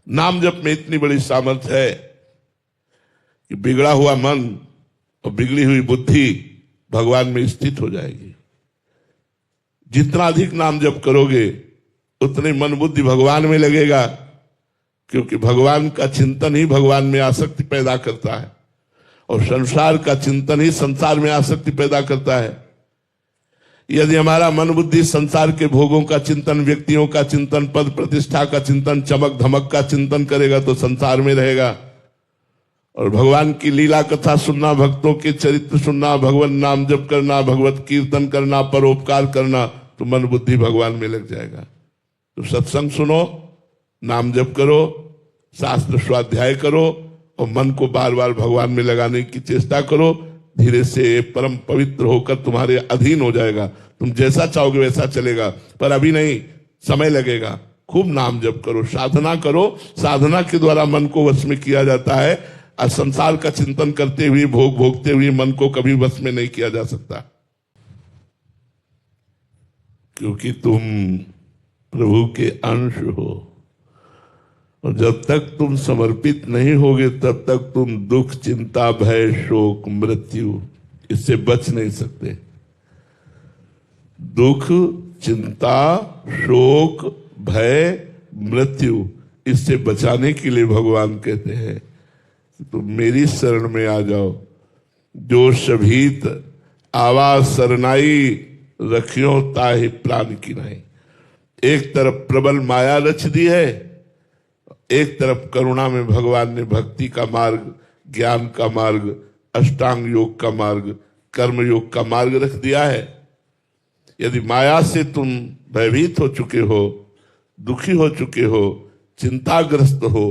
नाम जप में इतनी बड़ी सामर्थ्य है कि बिगड़ा हुआ मन और बिगड़ी हुई बुद्धि भगवान में स्थित हो जाएगी। जितना अधिक नाम जप करोगे उतने मन बुद्धि भगवान में लगेगा, क्योंकि भगवान का चिंतन ही भगवान में आसक्ति पैदा करता है और संसार का चिंतन ही संसार में आसक्ति पैदा करता है। यदि हमारा मन बुद्धि संसार के भोगों का चिंतन, व्यक्तियों का चिंतन, पद प्रतिष्ठा का चिंतन, चमक धमक का चिंतन करेगा तो संसार में रहेगा। और भगवान की लीला कथा सुनना, भक्तों के चरित्र सुनना, भगवान नाम जप करना, भगवत कीर्तन करना, परोपकार करना, तो मन बुद्धि भगवान में लग जाएगा। तो सत्संग सुनो, नाम जप करो, शास्त्र स्वाध्याय करो और मन को बार बार भगवान में लगाने की चेष्टा करो। धीरे से परम पवित्र होकर तुम्हारे अधीन हो जाएगा। तुम जैसा चाहोगे वैसा चलेगा, पर अभी नहीं, समय लगेगा। खूब नाम जप करो, साधना करो। साधना के द्वारा मन को वश में किया जाता है और संसार का चिंतन करते हुए, भोग भोगते हुए मन को कभी वश में नहीं किया जा सकता, क्योंकि तुम प्रभु के अंश हो। और जब तक तुम समर्पित नहीं होगे तब तक तुम दुख, चिंता, भय, शोक, मृत्यु इससे बच नहीं सकते। दुख, चिंता, शोक, भय, मृत्यु इससे बचाने के लिए भगवान कहते हैं तुम मेरी शरण में आ जाओ। जो सभीत आवाज सरनाई, रखियो ताहि प्राण की नहीं। एक तरफ प्रबल माया रच दी है, एक तरफ करुणा में भगवान ने भक्ति का मार्ग, ज्ञान का मार्ग, अष्टांग योग का मार्ग, कर्म योग का मार्ग रख दिया है। यदि माया से तुम भयभीत हो चुके हो, दुखी हो चुके हो, चिंताग्रस्त हो,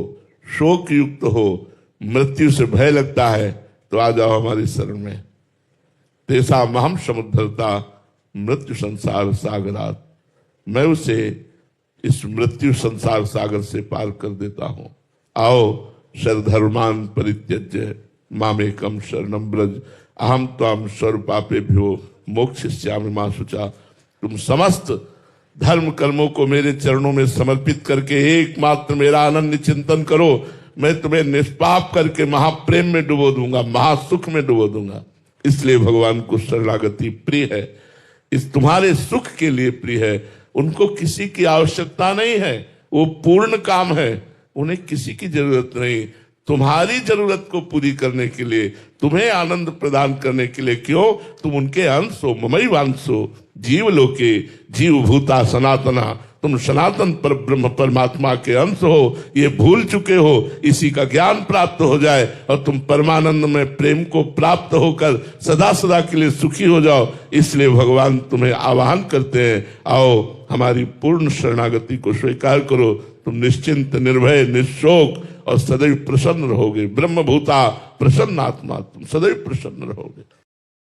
शोक युक्त हो, मृत्यु से भय लगता है, तो आ जाओ हमारी शरण में। तेसा महम समुद्धरता मृत्यु संसार सागरात। मैं उसे इस मृत्यु संसार सागर से पार कर देता हूं। आओ सर्वधर्मान परित्यज्य मामेकम शरणं व्रज अहम त्वां सर्वपापेभ्यो मोक्षयिष्यामि मा शुचा। तुम समस्त धर्म कर्मों को मेरे चरणों में समर्पित करके एकमात्र मेरा अनन्य चिंतन करो। मैं तुम्हें निष्पाप करके महाप्रेम में डुबो दूंगा, महासुख में डुबो दूंगा। इसलिए भगवान को शरणागति प्रिय है, इस तुम्हारे सुख के लिए प्रिय है। उनको किसी की आवश्यकता नहीं है, वो पूर्ण काम है, उन्हें किसी की जरूरत नहीं। तुम्हारी जरूरत को पूरी करने के लिए, तुम्हें आनंद प्रदान करने के लिए। क्यों? तुम उनके अंश हो, ममई वांसो जीव लोके जीव भूता सनातना। तुम सनातन पर ब्रह्म परमात्मा के अंश हो, ये भूल चुके हो। इसी का ज्ञान प्राप्त हो जाए और तुम परमानंद में प्रेम को प्राप्त होकर सदा सदा के लिए सुखी हो जाओ। इसलिए भगवान तुम्हें आह्वान करते हैं, आओ हमारी पूर्ण शरणागति को स्वीकार करो। तुम निश्चिंत, निर्भय, निशोक और सदैव प्रसन्न रहोगे। ब्रह्मभूता प्रसन्न आत्मा, तुम सदैव प्रसन्न रहोगे।